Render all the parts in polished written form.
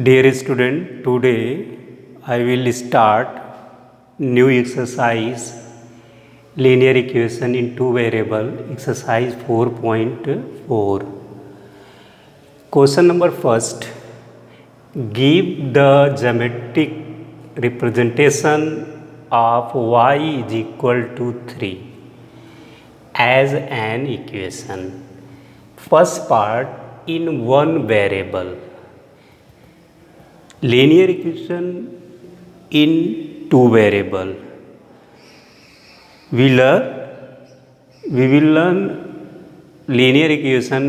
Dear student, today I will start new exercise linear equation in two variable exercise 4.4. Question number first, give the geometric representation of y is equal to 3 as an equation. First part, in one variable. Linear equation in two variable. We will learn linear equation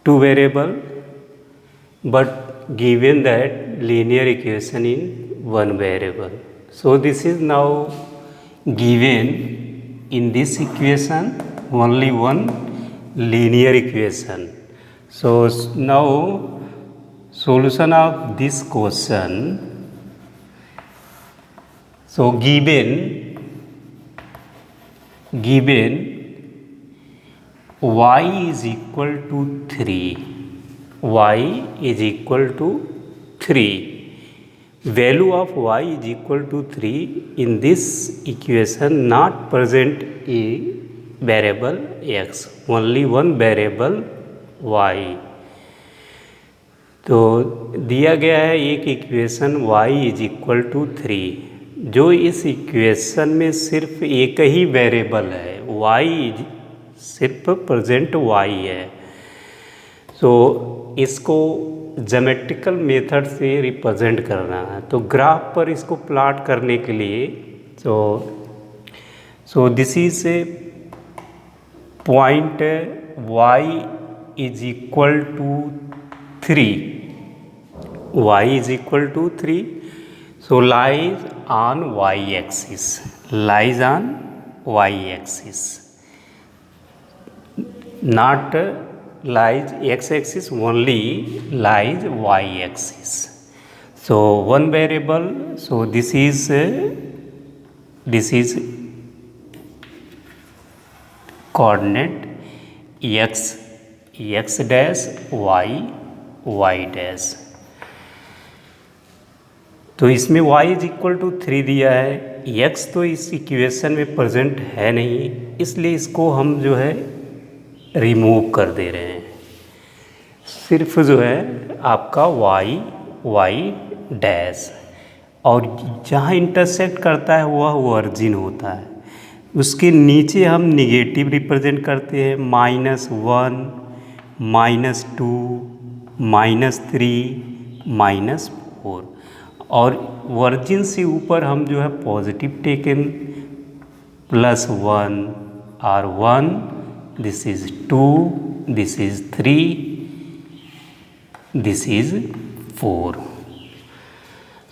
two variable, but given that linear equation in one variable. So this is now given in this equation only one linear equation. So now solution of this question. So given y is equal to 3, y is equal to 3, value of y is equal to 3 in this equation not present a variable x, only one variable y. तो दिया गया है एक equation y is equal to 3, जो इस equation में सिर्फ एक ही वेरिएबल है, y सिर्फ प्रेजेंट y है. तो इसको ज्योमेट्रिकल मेथड से रिप्रेजेंट करना है. तो ग्राफ पर इसको प्लॉट करने के लिए so this is a point y is equal to 3, y is equal to 3, so lies on y-axis, lies on y-axis, not lies x-axis, only lies y-axis. So one variable, so this is coordinate x dash y dash. तो इसमें y is equal to 3 दिया है, x तो इस equation में present है नहीं, इसलिए इसको हम जो है रिमूव कर दे रहे हैं. सिर्फ जो है आपका y डैश, और जहाँ इंटरसेक्ट करता है वह वर्जिन होता है. उसके नीचे हम निगेटिव रिप्रेजेंट करते हैं, -1, -2, -3, -4, और वर्जिन से ऊपर हम जो है पॉजिटिव टेकन +1 और 1, this is 2, this is 3, this is 4.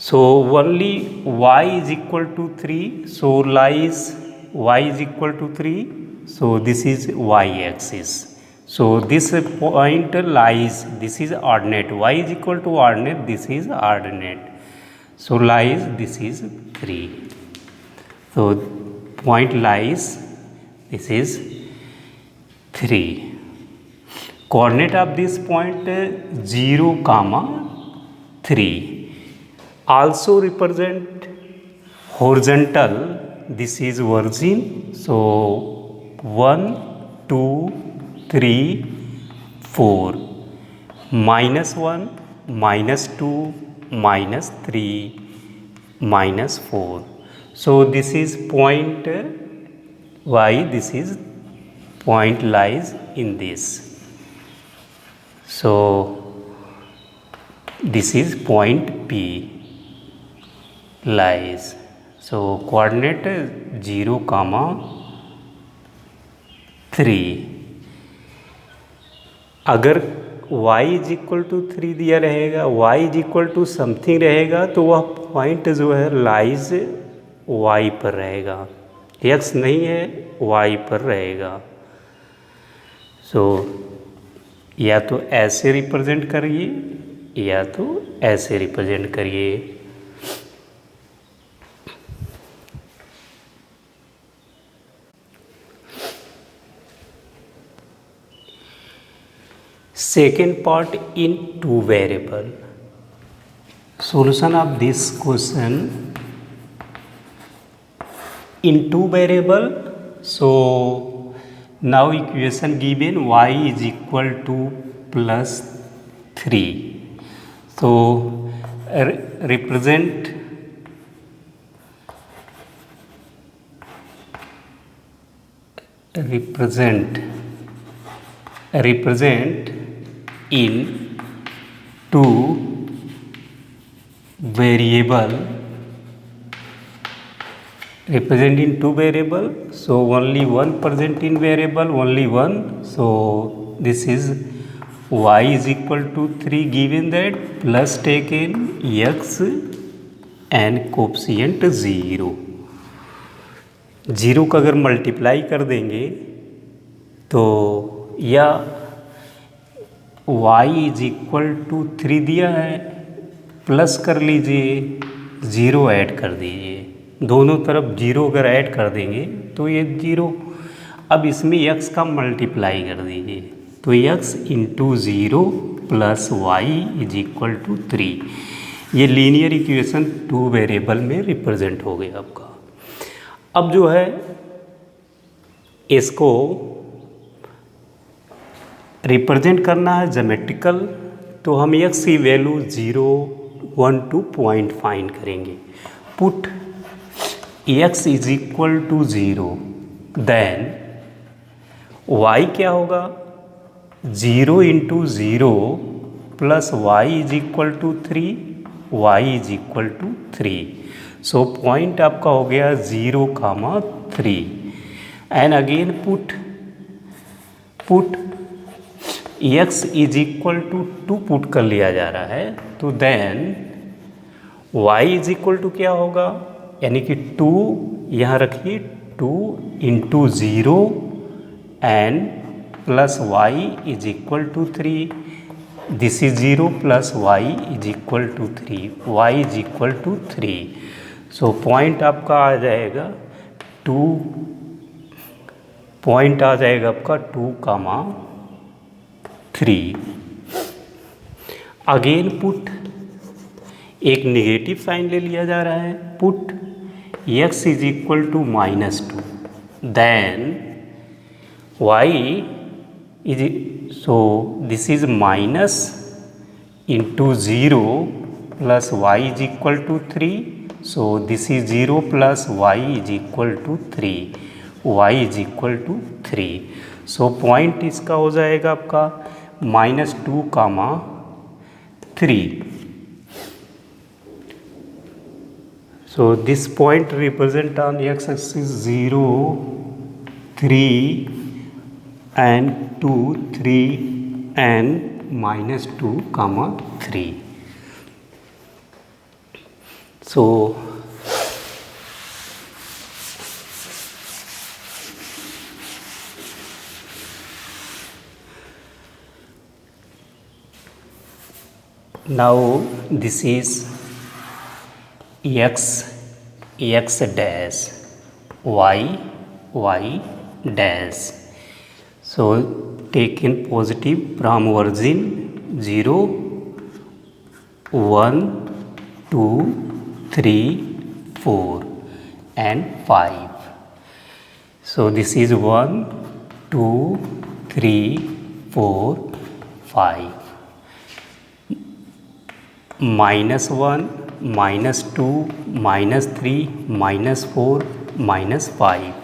So only y is equal to 3, so lies y is equal to 3, so this is y-axis. So this point lies, this is ordinate, y is equal to ordinate, this is ordinate. So lies, this is 3. So point lies, this is 3. Coordinate of this point 0, 3. Also represent horizontal, this is origin. So 1, 2, 3, 4, -1, -2, -3, -4. So this is point y, this is point lies in this. So this is point P lies. So coordinate 0, 3. अगर y is equal to 3 दिया रहेगा, y is equal to something रहेगा, तो वह point जो है lies y पर रहेगा, x नहीं है, y पर रहेगा. सो या तो ऐसे रिप्रेजेंट करिए या तो ऐसे रिप्रेजेंट करिए. second part in two variable. Solution of this question in two variable. So now equation given y is equal to plus 3. So represent in two variable, so only one present in variable, only one. So this is y is equal to 3 given that, plus taken x and coefficient 0 का अगर multiply कर देंगे तो या y is equal to 3 दिया है, plus कर लीजिए, 0 ऐड कर दीजिए, दोनों तरफ 0 अगर ऐड कर देंगे तो ये 0। अब इसमें x का मल्टीप्लाई कर दीजिए तो x into 0 plus y is equal to 3। ये लीनियर इक्वेशन टू वेरिएबल में रिप्रेजेंट हो गया आपका। अब जो है इसको रिप्रेजेंट करना है ज्योमेट्रिकल, तो हम x की वैल्यू 0, 1, 2 पॉइंट फाइंड करेंगे। Put x is equal to 0, then y क्या होगा, 0 into 0 plus y is equal to 3, y is equal to 3। So point आपका हो गया 0, 3 and again put x is equal to 2 put कर लिया जा रहा है, तो then y is equal to क्या होगा, यानी कि 2 यहाँ रखिए, 2 into 0 and plus y is equal to 3, this is 0 plus y is equal to 3, y is equal to 3। So point आपका आ जाएगा 2, पॉइंट आ जाएगा आपका 2, 3। अगेन पुट एक नेगेटिव साइन ले लिया जा रहा है, put x is equal to -2, then y is, so this is minus into 0 plus y is equal to 3, so this is 0 plus y is equal to 3, y is equal to 3। So point इसका हो जाएगा आपका -2, 3। So this point represent on x-axis 0, 3 and 2, 3 and -2, 3. So now this is x dash, y dash. So take in positive from origin 0, 1, 2, 3, 4 and 5. So this is 1, 2, 3, 4, 5. -1, -2, -3, -4, -5.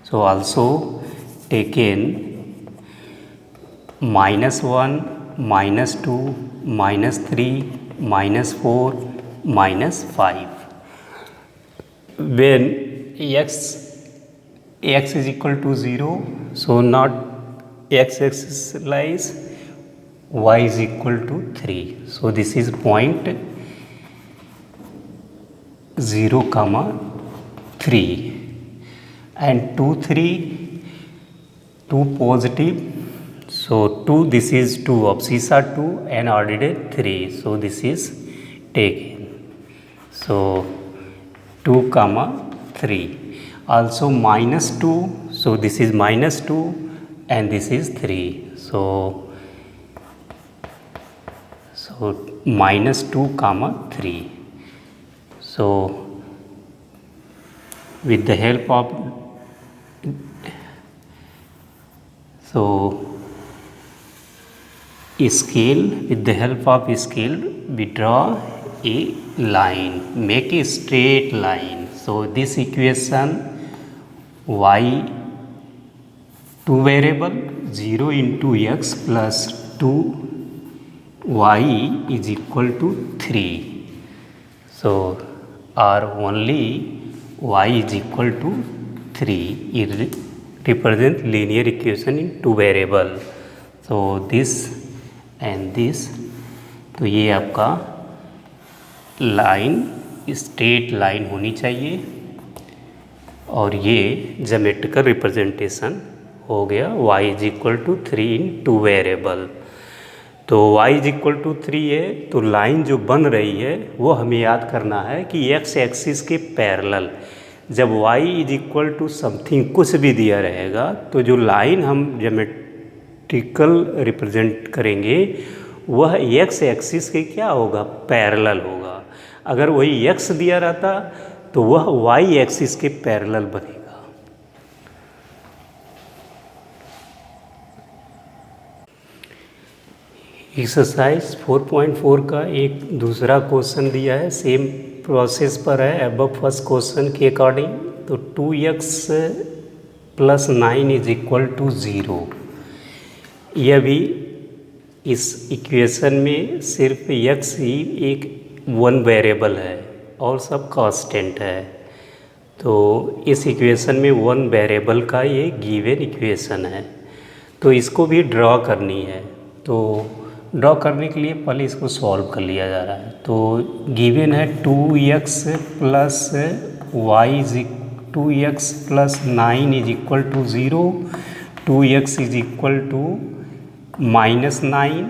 So also taken -1, -2, -3, -4, -5. When x is equal to 0, so not x-axis lies, y is equal to 3. So this is point 0, 3 and 2, 3, 2 positive. So 2, this is 2, abscissa 2 and ordinate 3. So this is taken. So 2, 3. Also -2. So this is -2 and this is 3. So So -2, 3. So with the help of with the help of scale we draw a line, make a straight line. So this equation y 2 variable 0 into x plus 2 y is equal to 3. So or only y is equal to 3. It represents linear equation in 2 variable. So this and this, तो ये आपका line straight line होनी चाहिए और ये geometrical representation हो गया y is equal to 3 in 2 variable. तो y इज इक्वल टू 3 है, तो लाइन जो बन रही है वो हमें याद करना है कि x एक्सिस के पैरेलल जब y is equal to something कुछ भी दिया रहेगा तो जो लाइन हम ज्योमेट्रिकल रिप्रेजेंट करेंगे वह x एक्सिस के क्या होगा, पैरेलल होगा। अगर वही x दिया रहता तो वह y एक्सिस के पैरेलल बनेगा। एक्सरसाइज 4.4 का एक दूसरा क्वेश्चन दिया है, सेम प्रोसेस पर है अबव फर्स्ट क्वेश्चन के अकॉर्डिंग। तो 2x plus 9 is equal to 0। यह भी इस इक्वेशन में सिर्फ x ही एक वन वेरिएबल है और सब कांस्टेंट है। तो इस इक्वेशन में वन वेरिएबल का ये गिवन इक्वेशन है, तो इसको भी ड्रॉ करनी है। तो ड्रॉ करने के लिए पहले इसको सॉल्व कर लिया जा रहा है। तो गिवन है 2x plus 9 is equal to 0, 2x is equal to -9,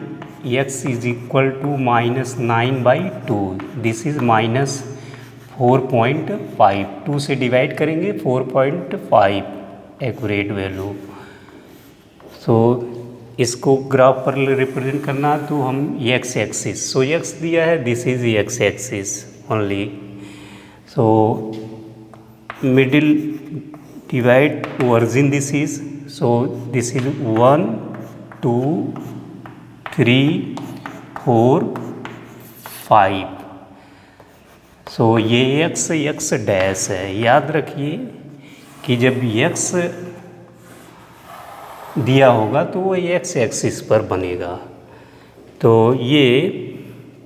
x is equal to -9/2। This is -4.5। 2 से डिवाइड करेंगे 4.5 एक्यूरेट वैल्यू। सो इसको ग्राफ पर रिप्रेजेंट करना तो हम x एक्सिस, सो x दिया है, this is x axis only. So middle divide origin this is, so this is 1 2 3 4 5। सो ये x डैश है। याद रखिए कि जब x दिया होगा तो वो x एक्सिस पर बनेगा। तो ये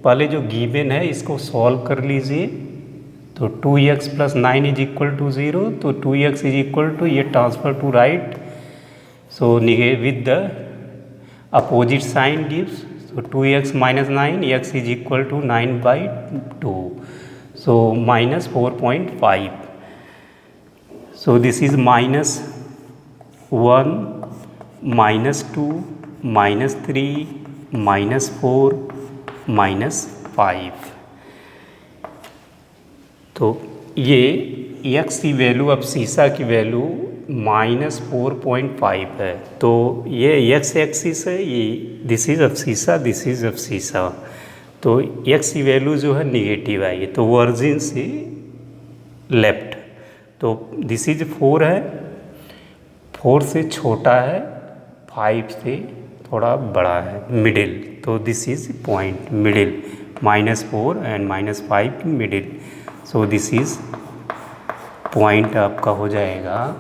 पहले जो गिवन है इसको सॉल्व कर लीजिए। तो 2x plus 9 is equal to 0, तो 2x इज इक्वल टू, ये transfer to right, so with the opposite sign gives, so 2x minus 9, x is equal to 9/2, so -4.5. So this is -1, -2, -3, -4, -5। तो ये x की value, अब सीसा की value -4.5 है। तो ये x एक्सिस है, ये दिस इज अब्सीसा, दिस इज अब्सीसा। तो x की वैल्यू जो है निगेटिव आई है, तो वर्जिन से लेफ्ट, तो दिस इज 4 है, 4 से छोटा है, 5 से थोड़ा बड़ा है, मिडिल। तो this is point middle, -4 and -5 middle. So this is point आपका हो जाएगा,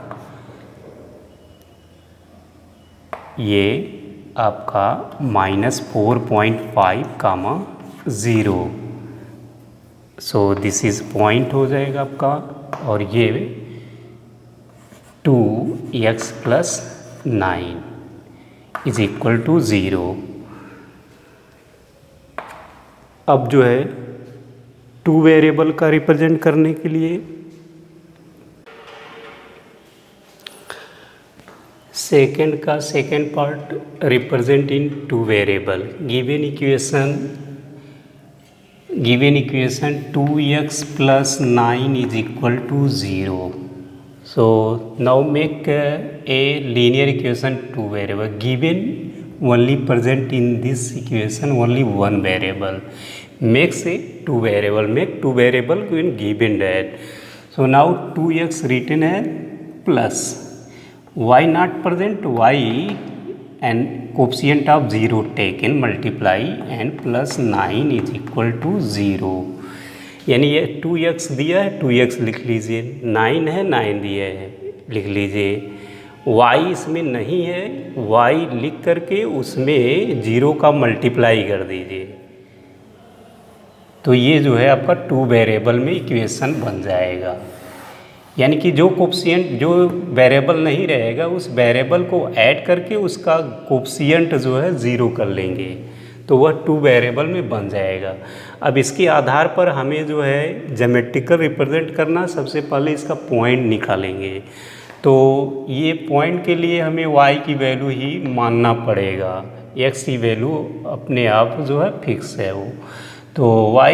ये आपका -4.5, 0। सो दिस इज पॉइंट हो जाएगा आपका, और ये 2x plus 9 is equal to 0। अब जो है 2 वेरिएबल का रिप्रेजेंट करने के लिए सेकेंड का second part represent in 2 variable. Given equation 2x plus 9 is equal to 0। So now make a linear equation 2 variable. Given only present in this equation only one variable. Makes a two variable when given that. So now 2x written as plus y not present, y and coefficient of 0 taken multiply and plus 9 is equal to 0. यानी ये 2x दिया है 2x लिख लीजिए, 9 है 9 दिया है लिख लीजिए, y इसमें नहीं है, y लिख करके उसमें 0 का मल्टीप्लाई कर दीजिए, तो ये जो है आपका टू वेरिएबल में इक्वेशन बन जाएगा। यानी कि जो कोफिशिएंट जो वेरिएबल नहीं रहेगा उस वेरिएबल को ऐड करके उसका कोफिशिएंट जो है 0 कर लेंगे तो वह टू वेरिएबल में बन जाएगा। अब इसके आधार पर हमें जो है ज्योमेट्रिकल रिप्रेजेंट करना, सबसे पहले इसका पॉइंट निकालेंगे। तो ये पॉइंट के लिए हमें y की वैल्यू ही मानना पड़ेगा, x की वैल्यू अपने आप जो है फिक्स है वो। तो y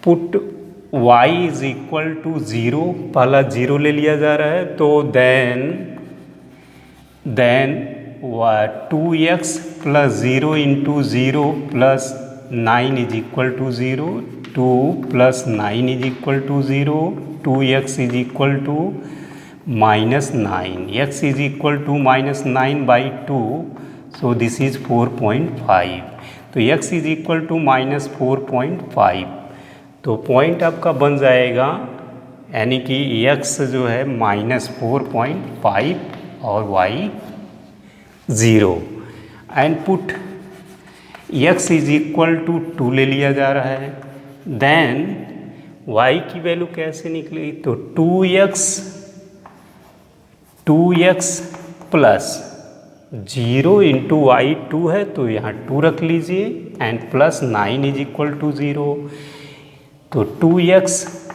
put y is equal to 0, पहला 0 ले लिया जा रहा है, तो then 2x plus 0 into 0 plus 9 is equal to 0, 2 plus 9 is equal to 0, 2x is equal to minus 9, x is equal to minus 9 by 2, so this is 4.5, तो x is equal to minus 4.5, तो point आपका बन जाएगा, यानी कि x जो है minus 4.5 और y 0, and put x is equal to 2 ले लिया जा रहा है, देन y की वैल्यू कैसे निकलेगी, तो 2x प्लस 0 इंटू वाई 2 है तो यहाँ 2 रख लीजिए, and plus 9 is equal to 0, तो 2x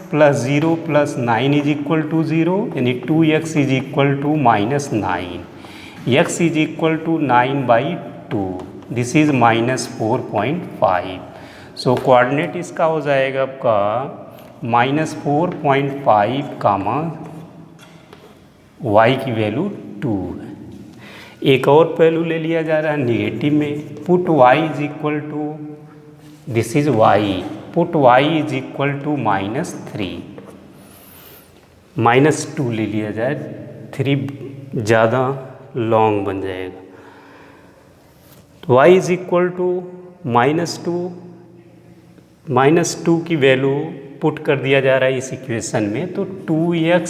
plus 0 plus 9 is equal to 0, यानी 2x is equal to minus 9, x is equal to 9 by 2, this is minus 4.5, so coordinate इसका हो जाएगा आपका माइनस 4.5 कामा y की वैल्यू 2 है। एक और वैल्यू ले लिया जा रहा है निगेटिव में, put y is equal to, this is y, put y is equal to minus 3, minus 2 ले लिया जाए, 3 ज़्यादा लॉन्ग बन जाएगा, तो y is equal to minus 2 की वैल्यू पुट कर दिया जा रहा है इस इक्वेशन में, तो 2x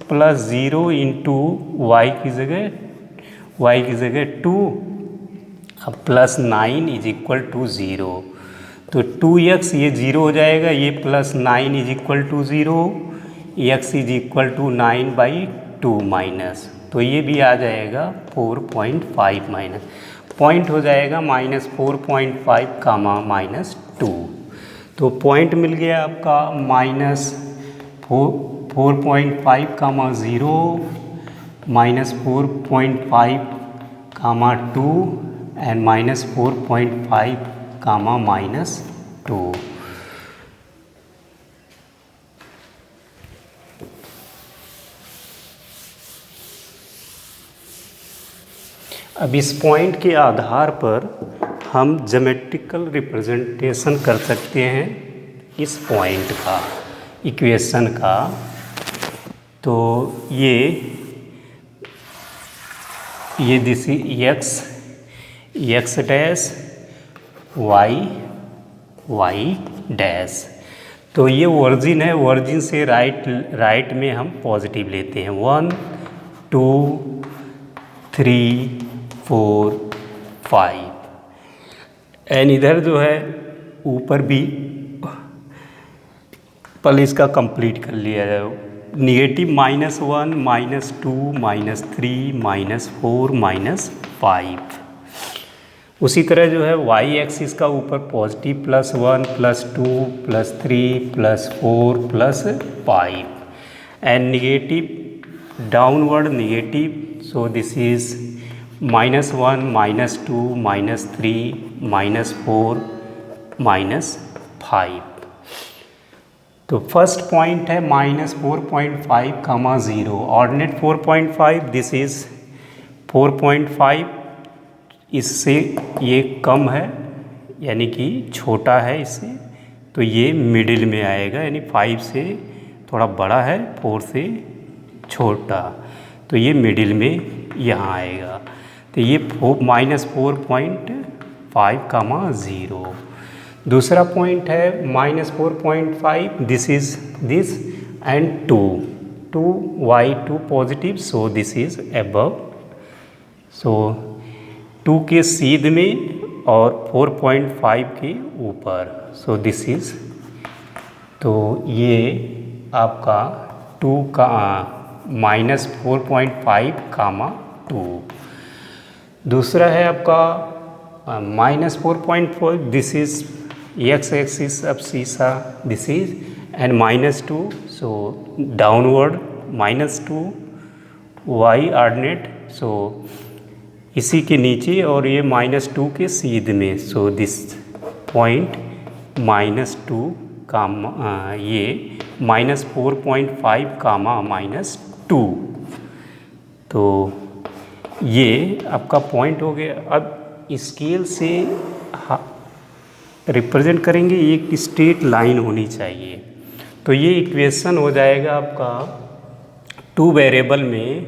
प्लस 0 इंटू वाई की जगह 2, अब प्लस 9 इज इक्वल टू 0, तो 2x ये 0 हो जाएगा, ये plus 9 is equal to 0, x is equal to 9 by 2 minus, तो ये भी आ जाएगा 4.5 माइनस, पॉइंट हो जाएगा माइनस 4.5 कामा माइनस 2, तो पॉइंट मिल गया आपका minus 4.5 comma 0, minus 4.5 comma 2 and minus 4.5 comma minus 2। अब इस पॉइंट के आधार पर हम ज्योमेट्रिकल रिप्रेजेंटेशन कर सकते हैं इस पॉइंट का, इक्वेशन का। तो ये this x dash y dash, तो ये ओरिजिन है, ओरिजिन से राइट में हम पॉजिटिव लेते हैं, 1 2 3 4 5, एंड इधर जो है ऊपर भी पहले इसका कंप्लीट कर लिया जाए, निगेटिव -1 -2 -3 -4 -5, उसी तरह जो है y एक्सिस का ऊपर positive +1 +2 +3 +4 +5, and negative downward negative, so this is -1 -2 -3 -4 -5। तो फर्स्ट पॉइंट है -4.5 कामा 0, ऑर्डिनेट 4.5, दिस इज 4.5 इससे ये कम है, यानी कि छोटा है इससे, तो ये मिडिल में आएगा, यानी 5 से थोड़ा बड़ा है, 4 से छोटा, तो ये मिडिल में यहाँ आएगा। तो ये -4.5, 0। दूसरा पॉइंट है -4.5, this is this and 2 y2 positive, so this is above, so 2 के सीध में और 4.5 के ऊपर, सो दिस इज, तो ये आपका 2 का -4.5, 2। दूसरा है आपका -4.5, this is x axis abscissa, this is and -2, so downward -2 y ordinate, so इसी के नीचे और ये -2 के सीध में, सो दिस पॉइंट -2 ये -4.5, -2, तो ये आपका पॉइंट हो गया। अब स्केल से रिप्रेजेंट करेंगे, एक स्ट्रेट लाइन होनी चाहिए, तो ये इक्वेशन हो जाएगा आपका 2 वेरिएबल में,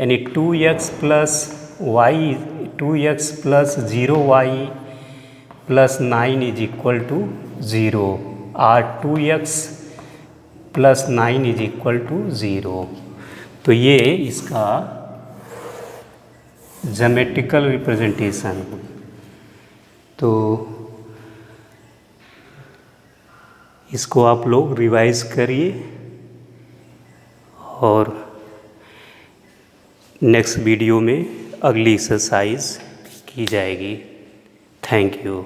यानी 2x + 0y + 9 = 0, और 2x + 9 = 0, तो ये इसका ज्योमेट्रिकल रिप्रेजेंटेशन। तो इसको आप लोग रिवाइज करिए और नेक्स्ट वीडियो में अगली एक्सरसाइज की जाएगी। Thank you.